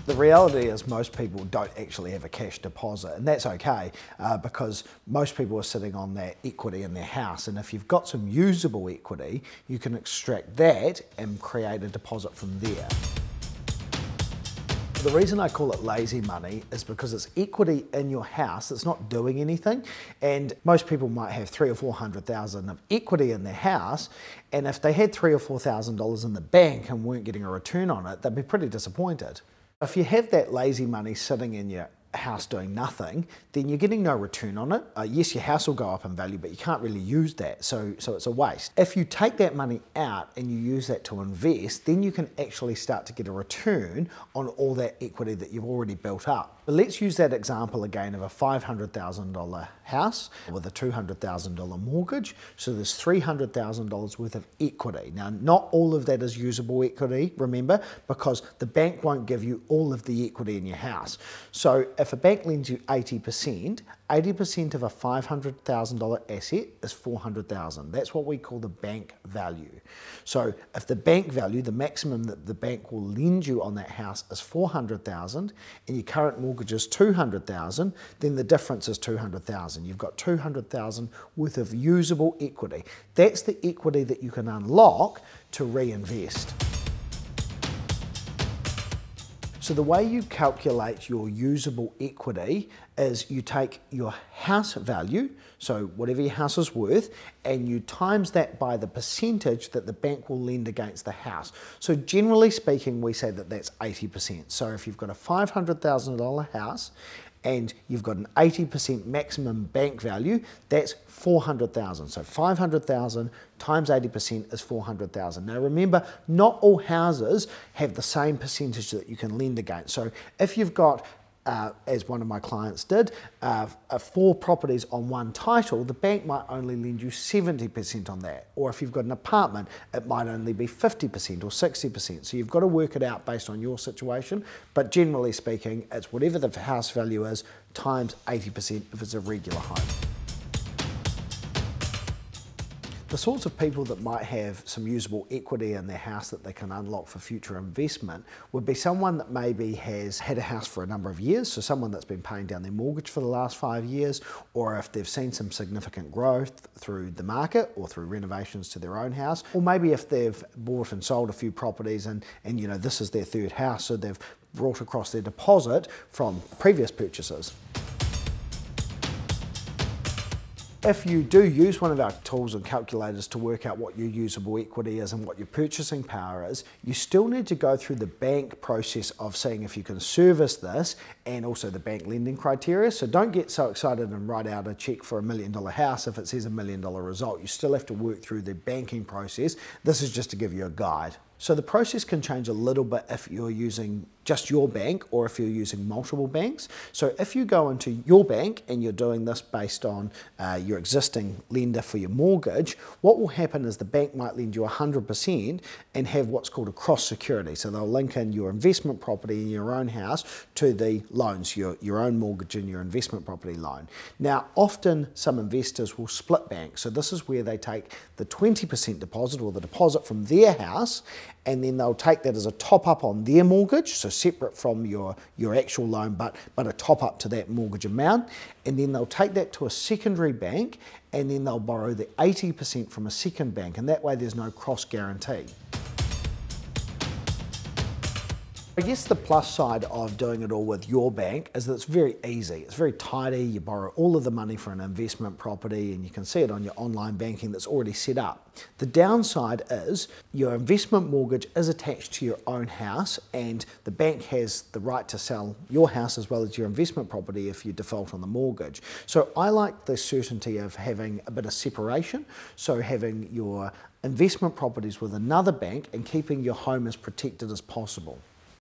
The reality is most people don't actually have a cash deposit, and that's okay because most people are sitting on that equity in their house, and if you've got some usable equity, you can extract that and create a deposit from there. The reason I call it lazy money is because it's equity in your house that's not doing anything, and most people might have $300,000 or $400,000 of equity in their house, and if they had $3,000 or $4,000 in the bank and weren't getting a return on it, they'd be pretty disappointed. If you have that lazy money sitting in your house doing nothing, then you're getting no return on it. Yes, your house will go up in value, but you can't really use that, so it's a waste. If you take that money out and you use that to invest, then you can actually start to get a return on all that equity that you've already built up. But let's use that example again of a $500,000 house with a $200,000 mortgage. So there's $300,000 worth of equity. Now, not all of that is usable equity, remember, because the bank won't give you all of the equity in your house. So if a bank lends you 80% of a $500,000 asset is $400,000. That's what we call the bank value. So if the bank value, the maximum that the bank will lend you on that house is $400,000 and your current mortgage is $200,000, then the difference is $200,000. You've got $200,000 worth of usable equity. That's the equity that you can unlock to reinvest. So the way you calculate your usable equity is you take your house value, so whatever your house is worth, and you times that by the percentage that the bank will lend against the house. So generally speaking, we say that that's 80%. So if you've got a $500,000 house and you've got an 80% maximum bank value, that's $400,000. So $500,000 times 80% is $400,000. Now remember, not all houses have the same percentage that you can lend against. So if you've got as one of my clients did, 4 properties on one title, the bank might only lend you 70% on that. Or if you've got an apartment, it might only be 50% or 60%. So you've got to work it out based on your situation. But generally speaking, it's whatever the house value is times 80% if it's a regular home. The sorts of people that might have some usable equity in their house that they can unlock for future investment would be someone that maybe has had a house for a number of years, so someone that's been paying down their mortgage for the last 5 years, or if they've seen some significant growth through the market or through renovations to their own house, or maybe if they've bought and sold a few properties and you know this is their 3rd house, so they've brought across their deposit from previous purchases. If you do use one of our tools and calculators to work out what your usable equity is and what your purchasing power is, you still need to go through the bank process of seeing if you can service this and also the bank lending criteria. So don't get so excited and write out a check for $1 million house if it says $1 million result. You still have to work through the banking process. This is just to give you a guide. So the process can change a little bit if you're using just your bank or if you're using multiple banks. So if you go into your bank and you're doing this based on your existing lender for your mortgage, what will happen is the bank might lend you 100% and have what's called a cross security. So they'll link in your investment property in your own house to the loans, your own mortgage and your investment property loan. Now, often some investors will split banks. So this is where they take the 20% deposit or the deposit from their house, and then they'll take that as a top up on their mortgage, so separate from your actual loan, but a top up to that mortgage amount, and then they'll take that to a secondary bank, and then they'll borrow the 80% from a second bank, and that way there's no cross guarantee. I guess the plus side of doing it all with your bank is that it's very easy. It's very tidy. You borrow all of the money for an investment property and you can see it on your online banking that's already set up. The downside is your investment mortgage is attached to your own house and the bank has the right to sell your house as well as your investment property if you default on the mortgage. So I like the certainty of having a bit of separation, so having your investment properties with another bank and keeping your home as protected as possible.